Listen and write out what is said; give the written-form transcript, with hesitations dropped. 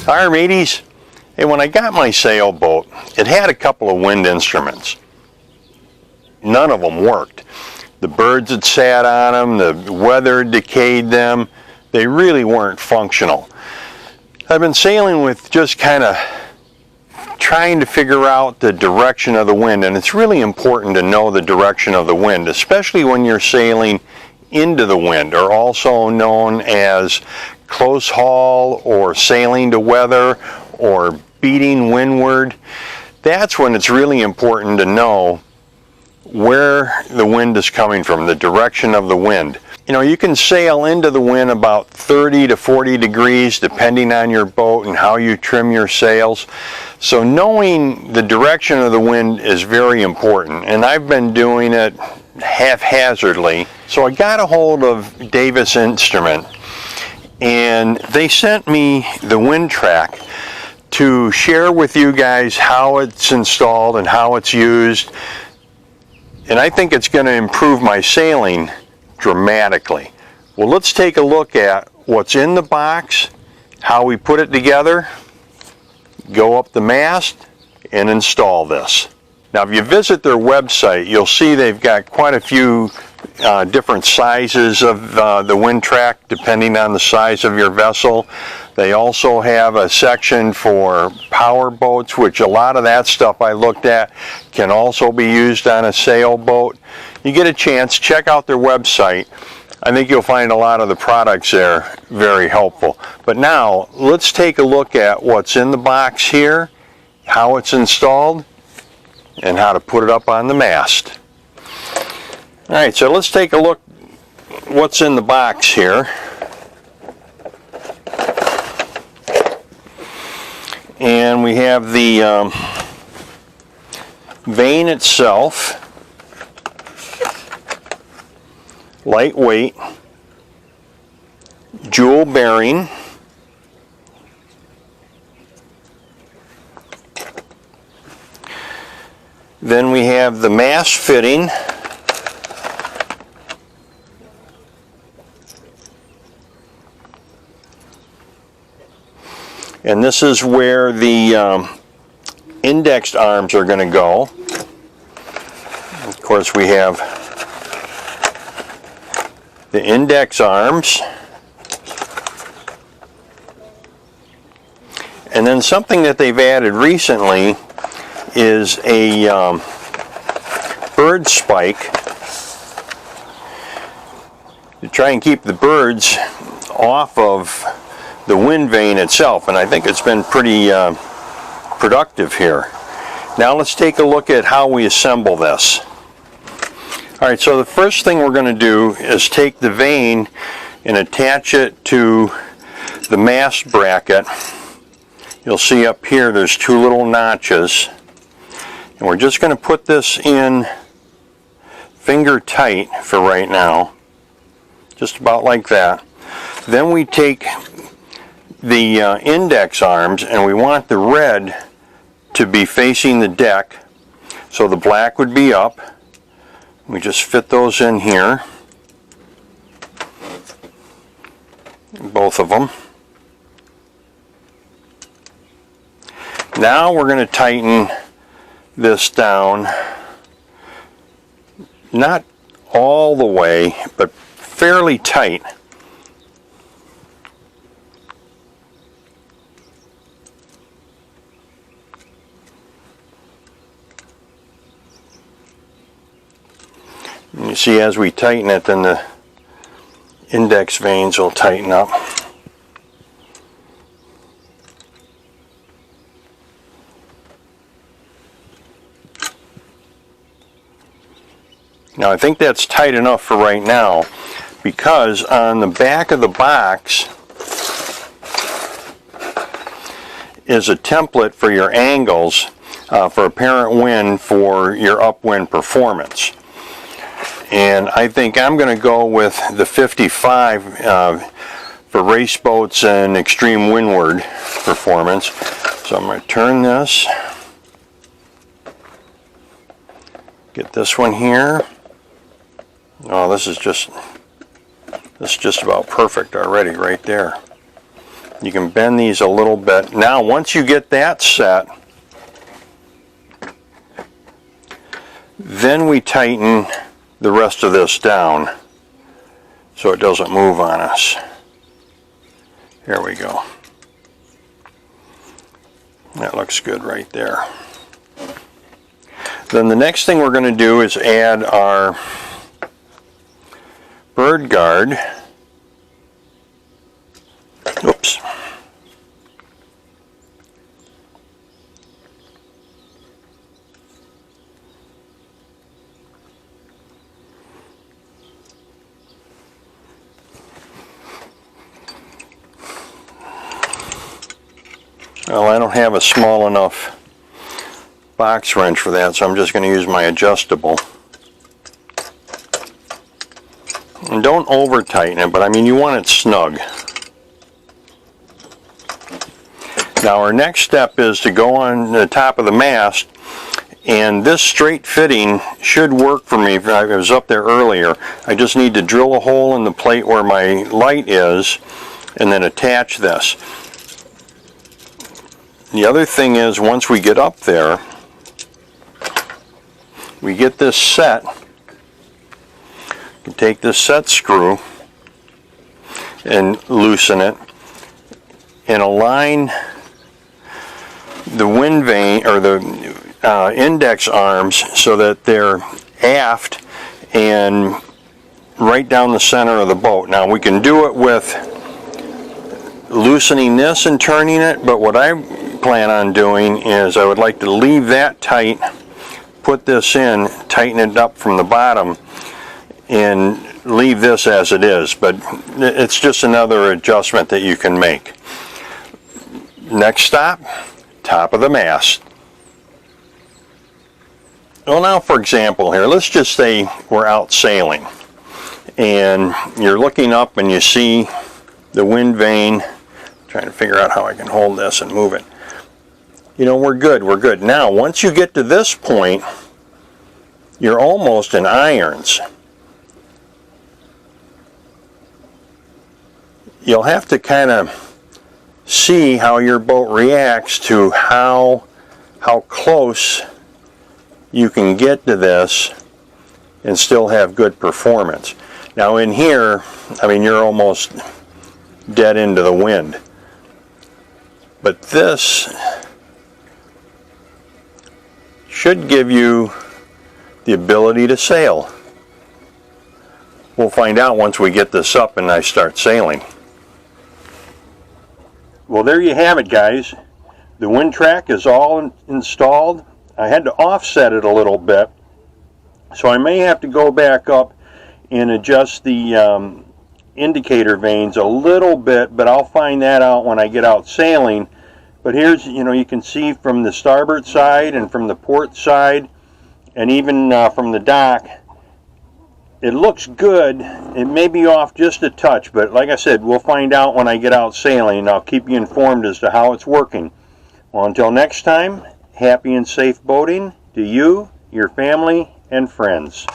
Alright mateys, hey, when I got my sailboat, it had a couple of wind instruments. None of them worked. The birds had sat on them, the weather decayed them. They really weren't functional. I've been sailing with just kind of trying to figure out the direction of the wind, and it's really important to know the direction of the wind, especially when you're sailing into the wind, or also known as close haul or sailing to weather or beating windward. That's when it's really important to know where the wind is coming from, the direction of the wind. You know, you can sail into the wind about 30 to 40 degrees depending on your boat and how you trim your sails. So knowing the direction of the wind is very important, and I've been doing it haphazardly. So I got a hold of Davis Interments, and they sent me the WindTrak to share with you guys how it's installed and how it's used. And I think it's going to improve my sailing dramatically. Well, let's take a look at what's in the box, how we put it together, go up the mast, and install this. Now, if you visit their website, you'll see they've got quite a few different sizes of the WindTrak, depending on the size of your vessel. They also have a section for power boats, which a lot of that stuff I looked at can also be used on a sailboat. You get a chance, check out their website. I think you'll find a lot of the products there very helpful. But now, let's take a look at what's in the box here, how it's installed, and how to put it up on the mast. Alright, so let's take a look what's in the box here. And we have the vane itself, lightweight, jewel bearing, then we have the mast fitting, and this is where the indexed arms are going to go. Of course, we have the index arms, and then something that they've added recently is a bird spike to try and keep the birds off of the wind vane itself, and I think it's been pretty productive here. Now let's take a look at how we assemble this. Alright, so the first thing we're going to do is take the vane and attach it to the mast bracket. You'll see up here there's two little notches, and we're just going to put this in finger tight for right now, just about like that. Then we take the index arms, and we want the red to be facing the deck, so the black would be up. We just fit those in here, both of them. Now we're going to tighten this down, not all the way, but fairly tight. And you see, as we tighten it, then the index vanes will tighten up. Now I think that's tight enough for right now, because on the back of the box is a template for your angles for apparent wind for your upwind performance. And I think I'm going to go with the 55 for race boats and extreme windward performance. So I'm going to turn this, get this one here. Oh, this is just about perfect already right there. You can bend these a little bit. Now, once you get that set, then we tighten the rest of this down so it doesn't move on us. Here we go. That looks good right there. Then the next thing we're going to do is add our bird guard. Oops. Well, I don't have a small enough box wrench for that, so I'm just going to use my adjustable. And don't over tighten it, but I mean you want it snug. Now our next step is to go on the top of the mast, and this straight fitting should work for me. I was up there earlier. I just need to drill a hole in the plate where my light is and then attach this. The other thing is, once we get up there, we get this set. You take this set screw and loosen it and align the wind vane or the index arms so that they're aft and right down the center of the boat. Now we can do it with loosening this and turning it, but what I plan on doing is I would like to leave that tight, put this in, tighten it up from the bottom, and leave this as it is. But it's just another adjustment that you can make. Next stop, top of the mast. Well, now for example here, let's just say we're out sailing and you're looking up and you see the wind vane. I'm trying to figure out how I can hold this and move it. You know, we're good, we're good. Now, once you get to this point, you're almost in irons. You'll have to kind of see how your boat reacts to how close you can get to this and still have good performance. Now in here, I mean, you're almost dead into the wind. But this should give you the ability to sail. We'll find out once we get this up and I start sailing. Well, there you have it, guys. The WindTrak is all installed. I had to offset it a little bit, so I may have to go back up and adjust the indicator vanes a little bit, but I'll find that out when I get out sailing. But here's, you know, you can see from the starboard side and from the port side and even from the dock, it looks good. It may be off just a touch, but like I said, we'll find out when I get out sailing, and I'll keep you informed as to how it's working. Well, until next time, happy and safe boating to you, your family, and friends.